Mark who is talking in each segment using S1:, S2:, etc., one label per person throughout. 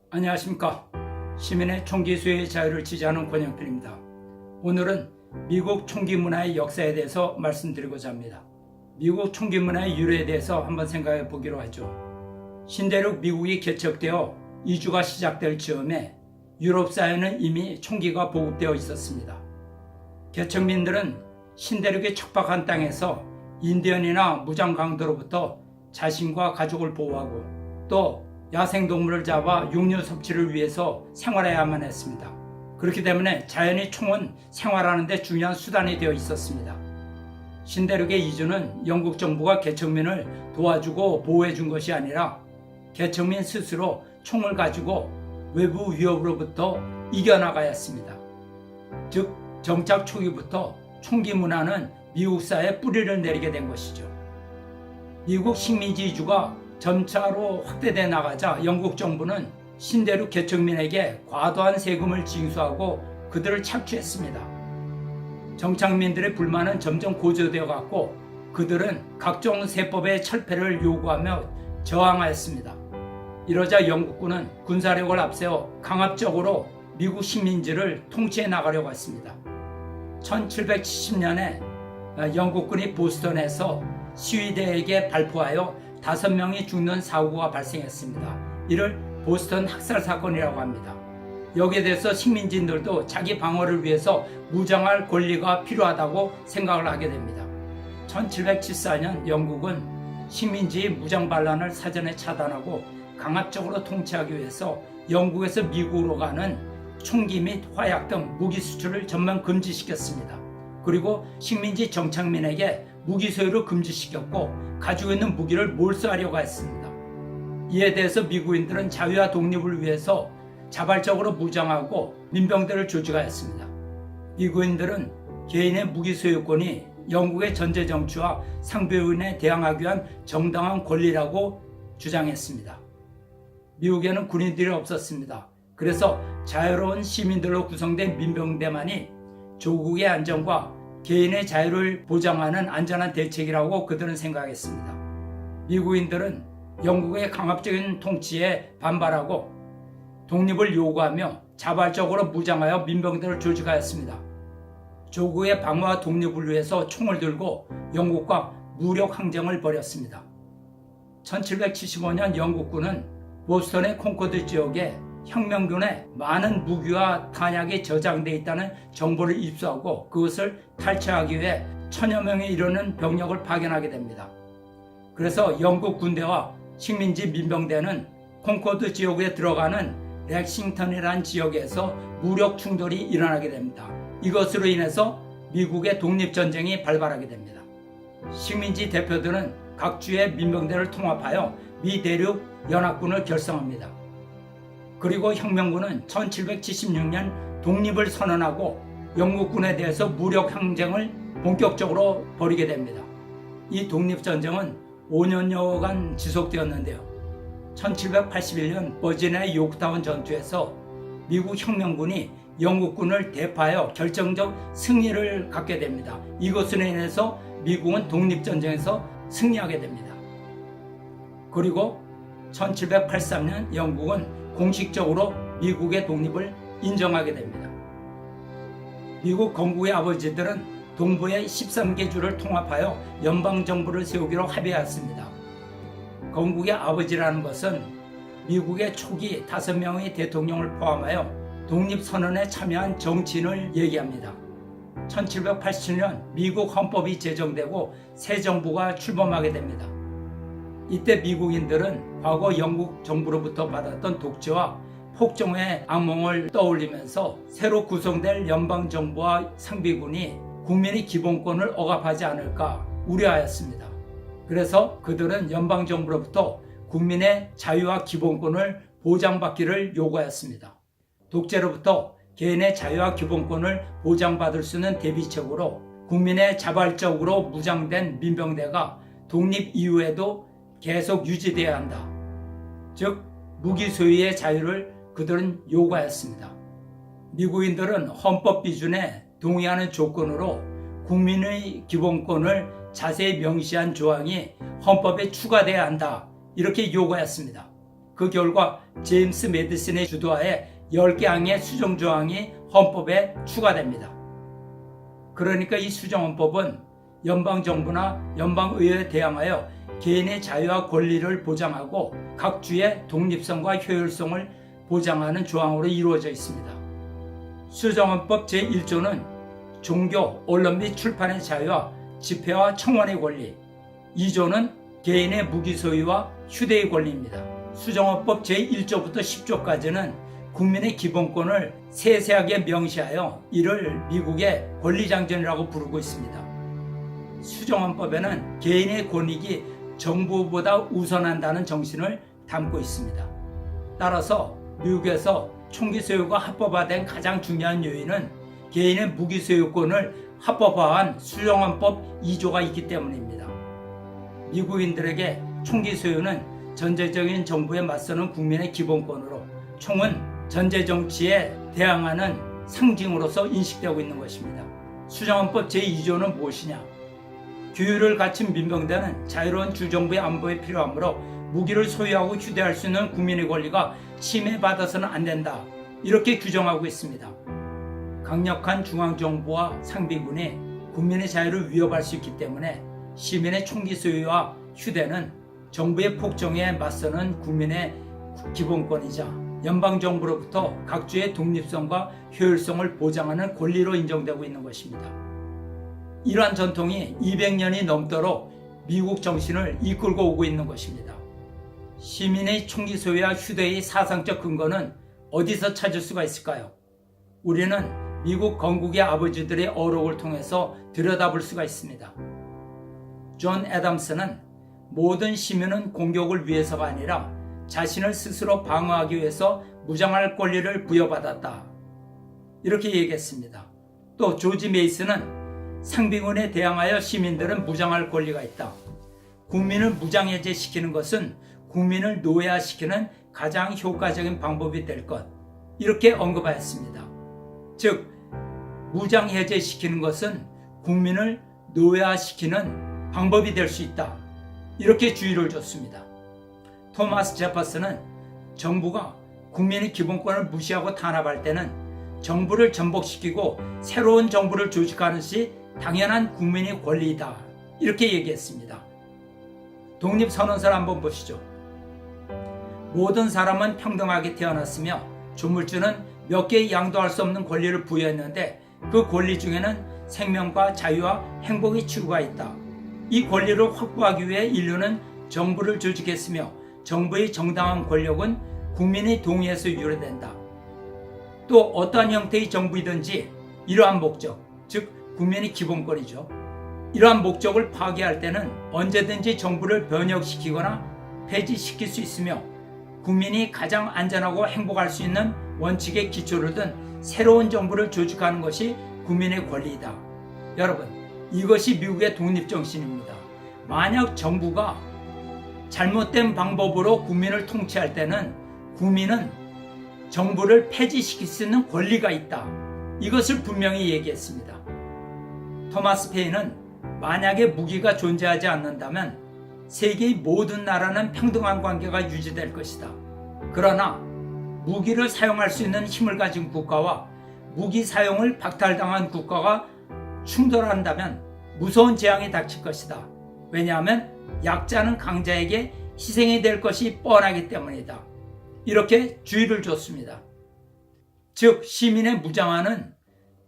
S1: 안녕하십니까. 시민의 총기 소유의 자유를 지지하는 권영필입니다. 오늘은 미국 총기 문화의 역사에 대해서 말씀드리고자 합니다. 미국 총기 문화의 유래에 대해서 한번 생각해 보기로 하죠. 신대륙 미국이 개척되어 이주가 시작될 즈음에 유럽 사회는 이미 총기가 보급되어 있었습니다. 개척민들은 신대륙의 척박한 땅에서 인디언이나 무장 강도로부터 자신과 가족을 보호하고 또 야생동물을 잡아 육류 섭취를 위해서 생활해야만 했습니다. 그렇기 때문에 자연히 총은 생활하는 데 중요한 수단이 되어 있었습니다. 신대륙의 이주는 영국 정부가 개척민을 도와주고 보호해 준 것이 아니라 개척민 스스로 총을 가지고 외부 위협으로부터 이겨나가야 했습니다. 즉 정착 초기부터 총기 문화는 미국 사회에 뿌리를 내리게 된 것이죠. 미국 식민지 이주가 점차로 확대돼 나가자 영국 정부는 신대륙 개척민에게 과도한 세금을 징수하고 그들을 착취했습니다. 정착민들의 불만은 점점 고조되어 갔고 그들은 각종 세법의 철폐를 요구하며 저항하였습니다. 이러자 영국군은 군사력을 앞세워 강압적으로 미국 식민지를 통치해 나가려고 했습니다. 1770년에 영국군이 보스턴에서 시위대에게 발포하여 5명이 죽는 사고가 발생했습니다. 이를 보스턴 학살 사건이라고 합니다. 여기에 대해서 식민지인들도 자기 방어를 위해서 무장할 권리가 필요하다고 생각을 하게 됩니다. 1774년 영국은 식민지의 무장 반란을 사전에 차단하고 강압적으로 통치하기 위해서 영국에서 미국으로 가는 총기 및 화약 등 무기 수출을 전면 금지시켰습니다. 그리고 식민지 정착민에게 무기 소유를 금지시켰고 가지고 있는 무기를 몰수하려고 했습니다. 이에 대해서 미국인들은 자유와 독립을 위해서 자발적으로 무장하고 민병대를 조직하였습니다. 미국인들은 개인의 무기 소유권이 영국의 전제 정치와 상비군에 대항하기 위한 정당한 권리라고 주장했습니다. 미국에는 군인들이 없었습니다. 그래서 자유로운 시민들로 구성된 민병대만이 조국의 안전과 개인의 자유를 보장하는 안전한 대책이라고 그들은 생각했습니다. 미국인들은 영국의 강압적인 통치에 반발하고 독립을 요구하며 자발적으로 무장하여 민병대를 조직하였습니다. 조국의 방어와 독립을 위해서 총을 들고 영국과 무력 항쟁을 벌였습니다. 1775년 영국군은 보스턴의 콩코드 지역에 혁명군에 많은 무기와 탄약이 저장되어 있다는 정보를 입수하고 그것을 탈취하기 위해 1000여 명에 이르는 병력을 파견하게 됩니다. 그래서 영국 군대와 식민지 민병대는 콩코드 지역에 들어가는 렉싱턴이라는 지역에서 무력 충돌이 일어나게 됩니다. 이것으로 인해서 미국의 독립전쟁이 발발하게 됩니다. 식민지 대표들은 각 주의 민병대를 통합하여 미 대륙 연합군을 결성합니다. 그리고 혁명군은 1776년 독립을 선언하고 영국군에 대해서 무력 항쟁을 본격적으로 벌이게 됩니다. 이 독립전쟁은 5년여간 지속되었는데요. 1781년 버지니아 요크타운 전투에서 미국 혁명군이 영국군을 대파하여 결정적 승리를 갖게 됩니다. 이것으로 인해서 미국은 독립전쟁에서 승리하게 됩니다. 그리고 1783년 영국은 공식적으로 미국의 독립을 인정하게 됩니다. 미국 건국의 아버지들은 동부의 13개 주를 통합하여 연방정부를 세우기로 합의하였습니다. 건국의 아버지라는 것은 미국의 초기 5명의 대통령을 포함하여 독립선언에 참여한 정치인을 얘기합니다. 1787년 미국 헌법이 제정되고 새 정부가 출범하게 됩니다. 이때 미국인들은 과거 영국 정부로부터 받았던 독재와 폭정의 악몽을 떠올리면서 새로 구성될 연방정부와 상비군이 국민의 기본권을 억압하지 않을까 우려하였습니다. 그래서 그들은 연방정부로부터 국민의 자유와 기본권을 보장받기를 요구하였습니다. 독재로부터 개인의 자유와 기본권을 보장받을 수 있는 대비책으로 국민의 자발적으로 무장된 민병대가 독립 이후에도 계속 유지되어야 한다. 즉 무기 소유의 자유를 그들은 요구하였습니다. 미국인들은 헌법 비준에 동의하는 조건으로 국민의 기본권을 자세히 명시한 조항이 헌법에 추가돼야 한다. 이렇게 요구하였습니다. 그 결과 제임스 매디슨의 주도하에 10개항의 수정조항이 헌법에 추가됩니다. 그러니까 이 수정헌법은 연방정부나 연방의회에 대항하여 개인의 자유와 권리를 보장하고 각 주의 독립성과 효율성을 보장하는 조항으로 이루어져 있습니다. 수정헌법 제1조는 종교, 언론 및 출판의 자유와 집회와 청원의 권리, 2조는 개인의 무기 소유와 휴대의 권리입니다. 수정헌법 제1조부터 10조까지는 국민의 기본권을 세세하게 명시하여 이를 미국의 권리장전이라고 부르고 있습니다. 수정헌법에는 개인의 권익이 정부보다 우선한다는 정신을 담고 있습니다. 따라서 미국에서 총기 소유가 합법화된 가장 중요한 요인은 개인의 무기 소유권을 합법화한 수정헌법 2조가 있기 때문입니다. 미국인들에게 총기 소유는 전제적인 정부에 맞서는 국민의 기본권으로 총은 전제 정치에 대항하는 상징으로서 인식되고 있는 것입니다. 수정헌법 제2조는 무엇이냐? 규율을 갖춘 민병대는 자유로운 주정부의 안보에 필요하므로 무기를 소유하고 휴대할 수 있는 국민의 권리가 침해받아서는 안 된다. 이렇게 규정하고 있습니다. 강력한 중앙정부와 상비군이 국민의 자유를 위협할 수 있기 때문에 시민의 총기 소유와 휴대는 정부의 폭정에 맞서는 국민의 기본권이자 연방정부로부터 각 주의 독립성과 효율성을 보장하는 권리로 인정되고 있는 것입니다. 이러한 전통이 200년이 넘도록 미국 정신을 이끌고 오고 있는 것입니다. 시민의 총기 소유와 휴대의 사상적 근거는 어디서 찾을 수가 있을까요? 우리는 미국 건국의 아버지들의 어록을 통해서 들여다볼 수가 있습니다. 존 애덤스는 모든 시민은 공격을 위해서가 아니라 자신을 스스로 방어하기 위해서 무장할 권리를 부여받았다. 이렇게 얘기했습니다. 또 조지 메이슨은 상비군에 대항하여 시민들은 무장할 권리가 있다. 국민을 무장해제시키는 것은 국민을 노예화시키는 가장 효과적인 방법이 될 것. 이렇게 언급하였습니다. 즉, 무장해제시키는 것은 국민을 노예화시키는 방법이 될 수 있다. 이렇게 주의를 줬습니다. 토마스 제퍼슨은 정부가 국민의 기본권을 무시하고 탄압할 때는 정부를 전복시키고 새로운 정부를 조직하는 것이 당연한 국민의 권리이다. 이렇게 얘기했습니다. 독립선언서를 한번 보시죠. 모든 사람은 평등하게 태어났으며 조물주는 몇 개의 양도할 수 없는 권리를 부여했는데 그 권리 중에는 생명과 자유와 행복의 추구가 있다. 이 권리를 확보하기 위해 인류는 정부를 조직했으며 정부의 정당한 권력은 국민의 동의에서 유래된다. 또 어떠한 형태의 정부이든지 이러한 목적, 즉 국민의 기본권이죠. 이러한 목적을 파괴할 때는 언제든지 정부를 변혁시키거나 폐지시킬 수 있으며 국민이 가장 안전하고 행복할 수 있는 원칙의 기초를 둔 새로운 정부를 조직하는 것이 국민의 권리이다. 여러분, 이것이 미국의 독립정신입니다. 만약 정부가 잘못된 방법으로 국민을 통치할 때는 국민은 정부를 폐지시킬 수 있는 권리가 있다. 이것을 분명히 얘기했습니다. 토마스 페인은 만약에 무기가 존재하지 않는다면 세계의 모든 나라는 평등한 관계가 유지될 것이다. 그러나 무기를 사용할 수 있는 힘을 가진 국가와 무기 사용을 박탈당한 국가가 충돌한다면 무서운 재앙이 닥칠 것이다. 왜냐하면 약자는 강자에게 희생이 될 것이 뻔하기 때문이다. 이렇게 주의를 줬습니다. 즉 시민의 무장화는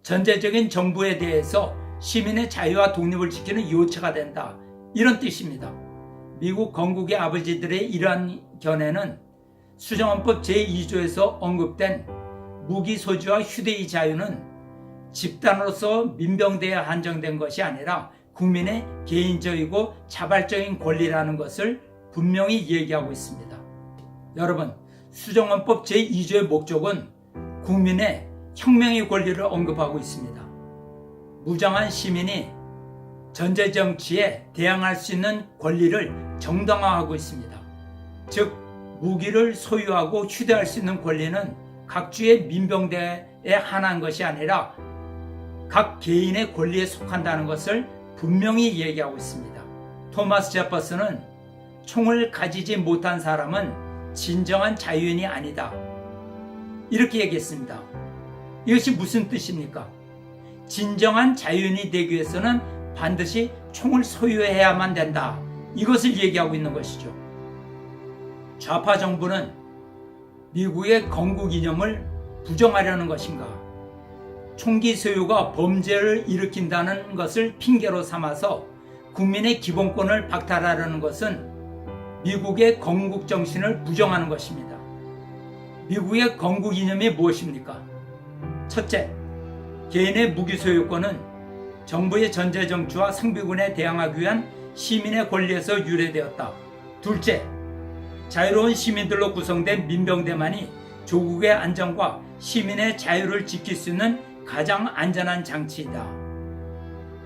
S1: 전제적인 정부에 대해서 시민의 자유와 독립을 지키는 요체가 된다. 이런 뜻입니다. 미국 건국의 아버지들의 이러한 견해는 수정헌법 제2조에서 언급된 무기 소지와 휴대의 자유는 집단으로서 민병대에 한정된 것이 아니라 국민의 개인적이고 자발적인 권리라는 것을 분명히 얘기하고 있습니다. 여러분, 수정헌법 제2조의 목적은 국민의 혁명의 권리를 언급하고 있습니다. 무장한 시민이 전제정치에 대항할 수 있는 권리를 정당화하고 있습니다. 즉, 무기를 소유하고 휴대할 수 있는 권리는 각 주의 민병대에 한한 것이 아니라 각 개인의 권리에 속한다는 것을 분명히 얘기하고 있습니다. 토마스 제퍼슨은 총을 가지지 못한 사람은 진정한 자유인이 아니다. 이렇게 얘기했습니다. 이것이 무슨 뜻입니까? 진정한 자유인이 되기 위해서는 반드시 총을 소유해야만 된다. 이것을 얘기하고 있는 것이죠. 좌파 정부는 미국의 건국 이념을 부정하려는 것인가? 총기 소유가 범죄를 일으킨다는 것을 핑계로 삼아서 국민의 기본권을 박탈하려는 것은 미국의 건국 정신을 부정하는 것입니다. 미국의 건국 이념이 무엇입니까? 첫째, 개인의 무기 소유권은 정부의 전제 정치와 상비군에 대항하기 위한 시민의 권리에서 유래되었다. 둘째, 자유로운 시민들로 구성된 민병대만이 조국의 안전과 시민의 자유를 지킬 수 있는 가장 안전한 장치이다.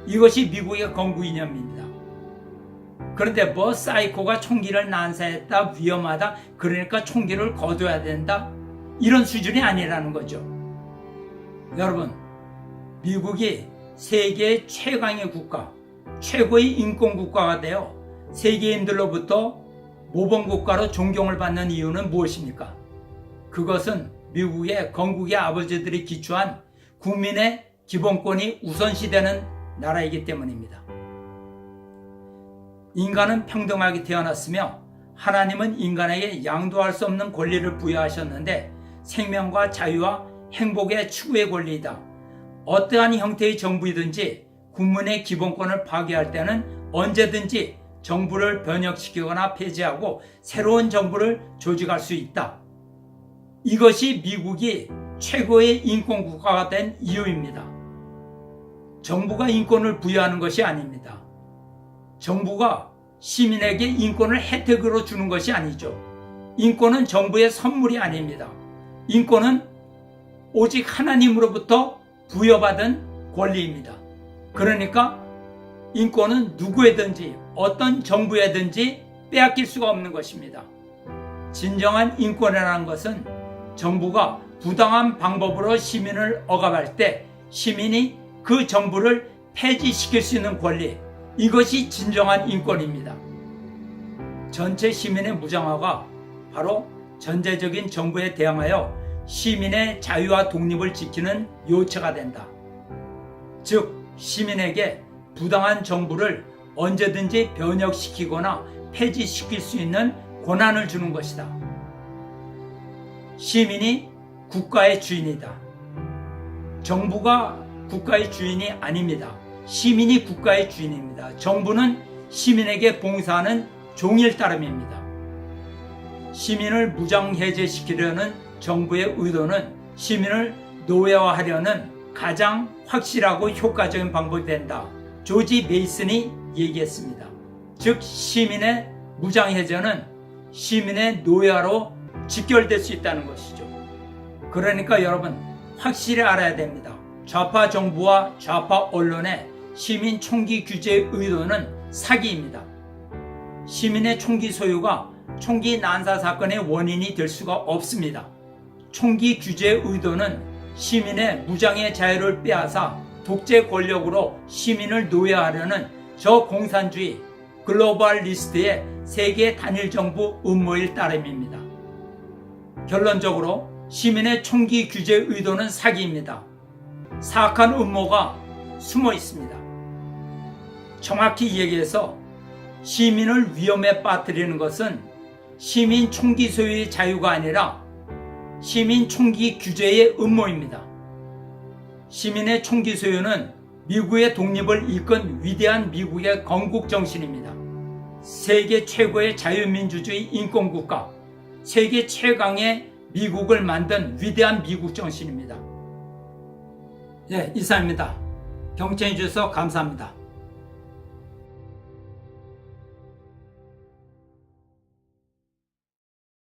S1: 이것이 미국의 건국 이념입니다. 그런데 뭐 사이코가 총기를 난사했다, 위험하다, 그러니까 총기를 거둬야 된다, 이런 수준이 아니라는 거죠. 여러분, 미국이 세계의 최강의 국가, 최고의 인권 국가가 되어 세계인들로부터 모범국가로 존경을 받는 이유는 무엇입니까? 그것은 미국의 건국의 아버지들이 기초한 국민의 기본권이 우선시되는 나라이기 때문입니다. 인간은 평등하게 태어났으며 하나님은 인간에게 양도할 수 없는 권리를 부여하셨는데 생명과 자유와 행복의 추구의 권리이다. 어떠한 형태의 정부이든지 국민의 기본권을 파괴할 때는 언제든지 정부를 변혁시키거나 폐지하고 새로운 정부를 조직할 수 있다. 이것이 미국이 최고의 인권국가가 된 이유입니다. 정부가 인권을 부여하는 것이 아닙니다. 정부가 시민에게 인권을 혜택으로 주는 것이 아니죠. 인권은 정부의 선물이 아닙니다. 인권은 오직 하나님으로부터 부여받은 권리입니다. 그러니까 인권은 누구에든지 어떤 정부에든지 빼앗길 수가 없는 것입니다. 진정한 인권이라는 것은 정부가 부당한 방법으로 시민을 억압할 때 시민이 그 정부를 폐지시킬 수 있는 권리, 이것이 진정한 인권입니다. 전체 시민의 무장화가 바로 전제적인 정부에 대항하여 시민의 자유와 독립을 지키는 요체가 된다. 즉, 시민에게 부당한 정부를 언제든지 변혁시키거나 폐지시킬 수 있는 권한을 주는 것이다. 시민이 국가의 주인이다. 정부가 국가의 주인이 아닙니다. 시민이 국가의 주인입니다. 정부는 시민에게 봉사하는 종일 따름입니다. 시민을 무장해제시키려는 정부의 의도는 시민을 노예화하려는 가장 확실하고 효과적인 방법이 된다. 조지 메이슨이 얘기했습니다. 즉, 시민의 무장해제는 시민의 노예화로 직결될 수 있다는 것이죠. 그러니까 여러분, 확실히 알아야 됩니다. 좌파 정부와 좌파 언론의 시민 총기 규제의 의도는 사기입니다. 시민의 총기 소유가 총기 난사 사건의 원인이 될 수가 없습니다. 총기 규제의 의도는 시민의 무장의 자유를 빼앗아 독재 권력으로 시민을 노예하려는 저 공산주의 글로벌리스트의 세계 단일 정부 음모일 따름입니다. 결론적으로 시민의 총기 규제 의도는 사기입니다. 사악한 음모가 숨어 있습니다. 정확히 얘기해서 시민을 위험에 빠뜨리는 것은 시민 총기 소유의 자유가 아니라 시민 총기 규제의 음모입니다. 시민의 총기 소유는 미국의 독립을 이끈 위대한 미국의 건국 정신입니다. 세계 최고의 자유민주주의 인권국가, 세계 최강의 미국을 만든 위대한 미국 정신입니다. 이상입니다. 경청해 주셔서 감사합니다.